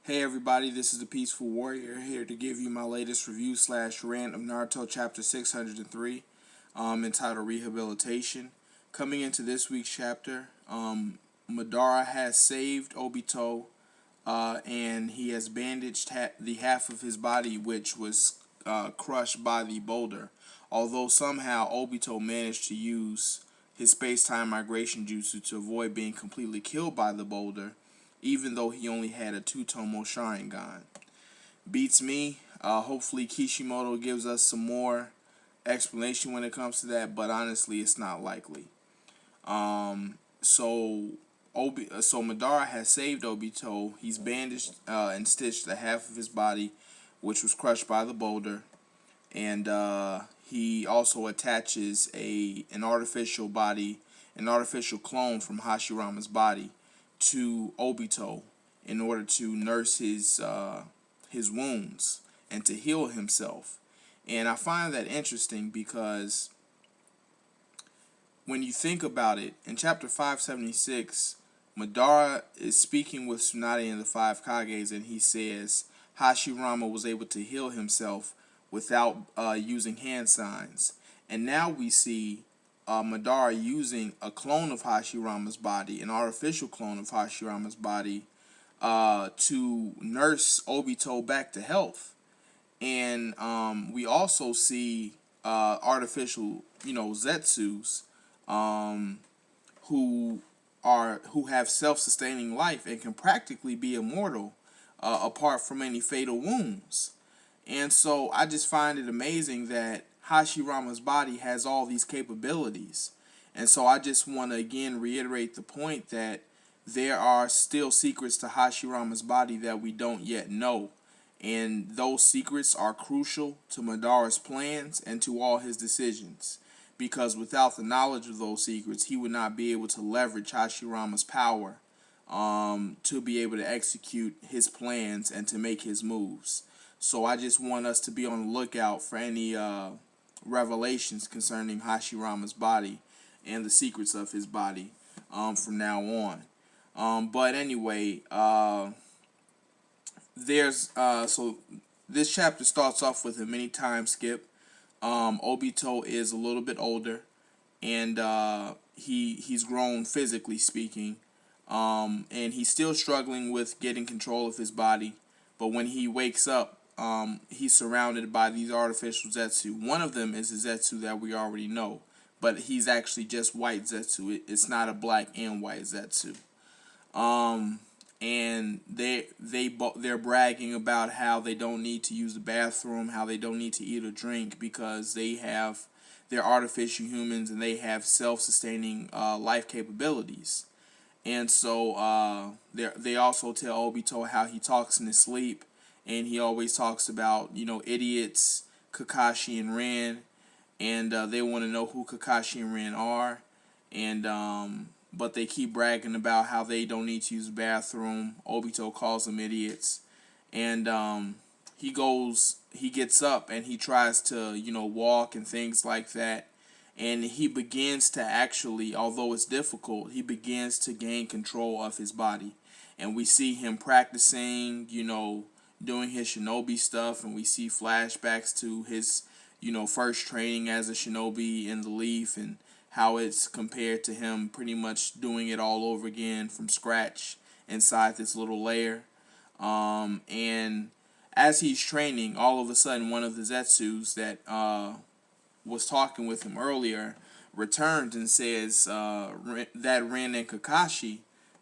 Hey everybody, this is the Peaceful Warrior here to give you my latest review slash rant of Naruto Chapter 603, entitled Rehabilitation. Coming into this week's chapter, Madara has saved Obito, and he has bandaged the half of his body which was crushed by the boulder. Although somehow Obito managed to use his space-time migration jutsu to avoid being completely killed by the boulder, even though he only had a two-tomo Sharingan. Beats me. Hopefully Kishimoto gives us some more explanation when it comes to that, but honestly, it's not likely. So Madara has saved Obito. He's bandaged and stitched the half of his body, which was crushed by the boulder, and he also attaches an artificial body, an artificial clone from Hashirama's body, to Obito in order to nurse his wounds and to heal himself. And I find that interesting because when you think about it, in chapter 576, Madara is speaking with Tsunade and the five Kages, and he says Hashirama was able to heal himself without using hand signs. And now we see Madara using a clone of Hashirama's body, an artificial clone of Hashirama's body, to nurse Obito back to health. And we also see artificial, Zetsus, who have self-sustaining life and can practically be immortal, apart from any fatal wounds. And so I just find it amazing that Hashirama's body has all these capabilities. And so I just want to again reiterate the point that there are still secrets to Hashirama's body that we don't yet know. And those secrets are crucial to Madara's plans and to all his decisions. Because without the knowledge of those secrets, he would not be able to leverage Hashirama's power to be able to execute his plans and to make his moves. So I just want us to be on the lookout for any revelations concerning Hashirama's body and the secrets of his body from now on. But anyway, so this chapter starts off with a mini time skip. Obito is a little bit older, and he's grown physically speaking, and he's still struggling with getting control of his body. But when he wakes up, he's surrounded by these artificial Zetsu. One of them is a Zetsu that we already know, but he's actually just white Zetsu. It's not a black and white Zetsu. And they're bragging about how they don't need to use the bathroom, how they don't need to eat or drink because they're artificial humans and they have self-sustaining life capabilities. And so they also tell Obito how he talks in his sleep, and he always talks about idiots, Kakashi and Rin, and they want to know who Kakashi and Rin are, and but they keep bragging about how they don't need to use the bathroom. Obito calls them idiots, and he gets up and he tries to walk and things like that, and he begins to actually, although it's difficult, he begins to gain control of his body, and we see him practicing, doing his shinobi stuff, and we see flashbacks to his first training as a shinobi in the Leaf, and how it's compared to him pretty much doing it all over again from scratch inside this little lair. And as he's training, all of a sudden one of the Zetsus that was talking with him earlier returns and says that Rin and Kakashi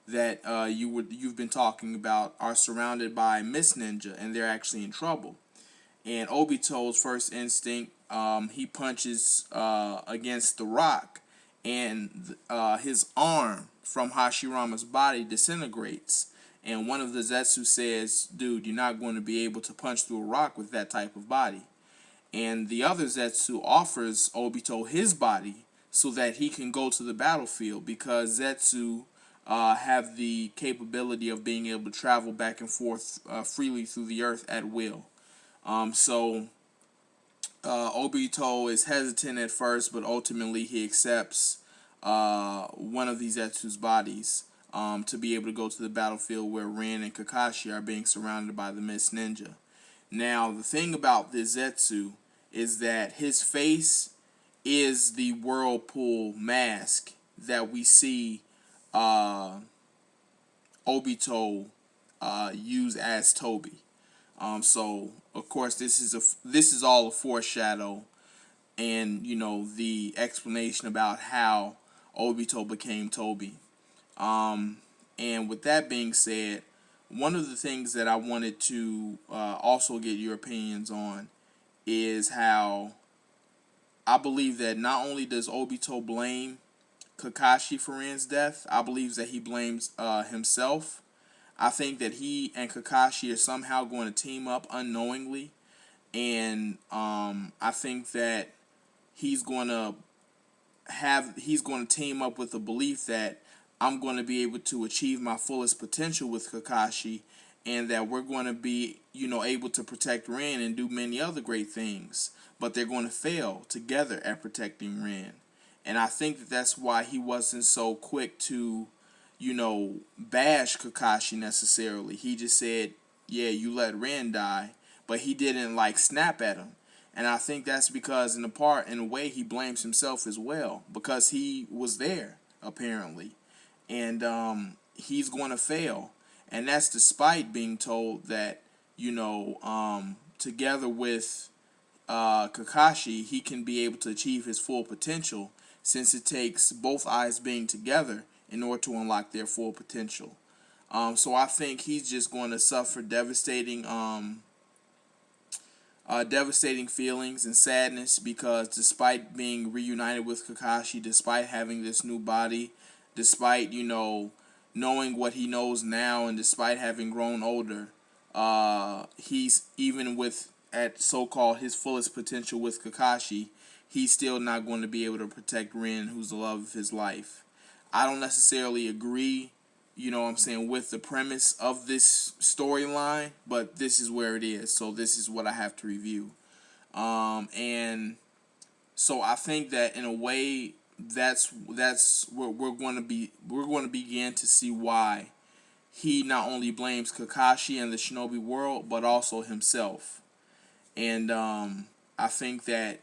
that you've been talking about are surrounded by Miss Ninja, and they're actually in trouble. And Obito's first instinct, he punches against the rock, and his arm from Hashirama's body disintegrates. And one of the Zetsu says, "Dude, you're not going to be able to punch through a rock with that type of body." And the other Zetsu offers Obito his body so that he can go to the battlefield, because Zetsu have the capability of being able to travel back and forth freely through the earth at will. So Obito is hesitant at first, but ultimately he accepts one of these Zetsu's bodies, to be able to go to the battlefield where Rin and Kakashi are being surrounded by the Mist Ninja. Now, the thing about this Zetsu is that his face is the whirlpool mask that we see Obito use as Toby. So of course this is all a foreshadow, and the explanation about how Obito became Toby. And with that being said, one of the things that I wanted to also get your opinions on is how I believe that not only does Obito blame Kakashi for Rin's death, I believe that he blames himself. I think that he and Kakashi are somehow going to team up unknowingly, and I think that he's going to team up with the belief that I'm going to be able to achieve my fullest potential with Kakashi, and that we're going to be, able to protect Rin and do many other great things. But they're going to fail together at protecting Rin. And I think that that's why he wasn't so quick to, bash Kakashi necessarily. He just said, yeah, you let Rin die, but he didn't snap at him. And I think that's because in a way, he blames himself as well, because he was there apparently, and he's going to fail, and that's despite being told that together with Kakashi, he can be able to achieve his full potential, since it takes both eyes being together in order to unlock their full potential. So I think he's just going to suffer devastating feelings and sadness, because despite being reunited with Kakashi, despite having this new body, despite knowing what he knows now, and despite having grown older, he's, even with at so-called his fullest potential with Kakashi, he's still not going to be able to protect Rin, who's the love of his life. I don't necessarily agree, with the premise of this storyline, but this is where it is, so this is what I have to review. And so I think that in a way, that's where we're going to begin to see why he not only blames Kakashi and the Shinobi world, but also himself. And I think that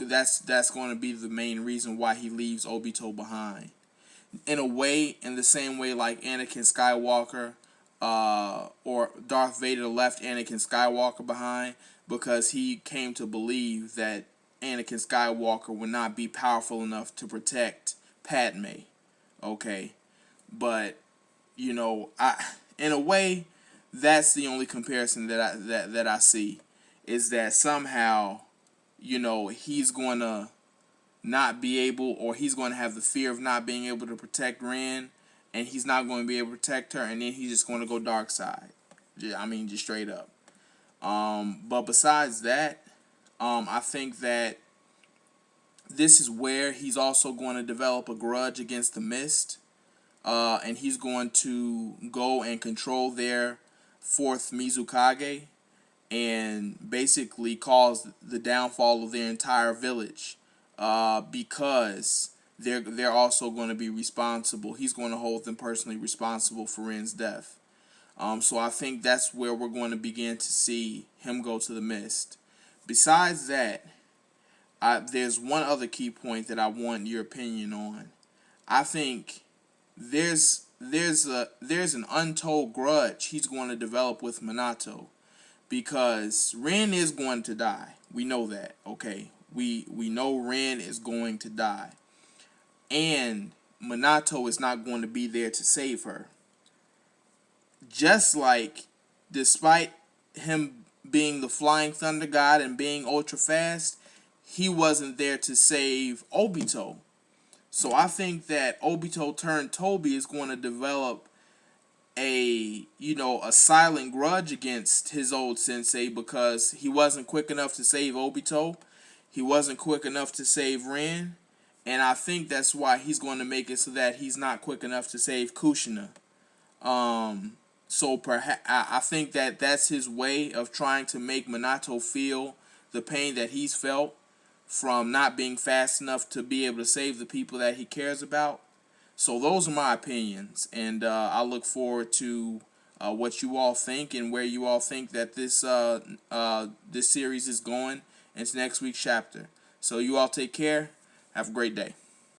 that's going to be the main reason why he leaves Obito behind. In a way, in the same way like Anakin Skywalker or Darth Vader left Anakin Skywalker behind, because he came to believe that Anakin Skywalker would not be powerful enough to protect Padme. Okay, but in a way, that's the only comparison that I see, is that somehow he's going to not be able, or he's going to have the fear of not being able to protect Rin, and he's not going to be able to protect her, and then he's just going to go dark side. Just straight up. But besides that, I think that this is where he's also going to develop a grudge against the Mist, and he's going to go and control their fourth Mizukage, and basically cause the downfall of their entire village, because they're also going to be responsible. He's going to hold them personally responsible for Rin's death. So I think that's where we're going to begin to see him go to the Mist. Besides that, there's one other key point that I want your opinion on. I think there's an untold grudge he's going to develop with Minato, because Rin is going to die. We know that, okay? We know Rin is going to die, and Minato is not going to be there to save her. Just like, despite him being the Flying Thunder God and being ultra fast, he wasn't there to save Obito. So I think that Obito turned Toby is going to develop a silent grudge against his old sensei, because he wasn't quick enough to save Obito. He wasn't quick enough to save Rin. And I think that's why he's going to make it so that he's not quick enough to save Kushina. So perhaps I think that that's his way of trying to make Minato feel the pain that he's felt from not being fast enough to be able to save the people that he cares about. So those are my opinions, and I look forward to what you all think and where you all think that this series is going into next week's chapter. So you all take care. Have a great day.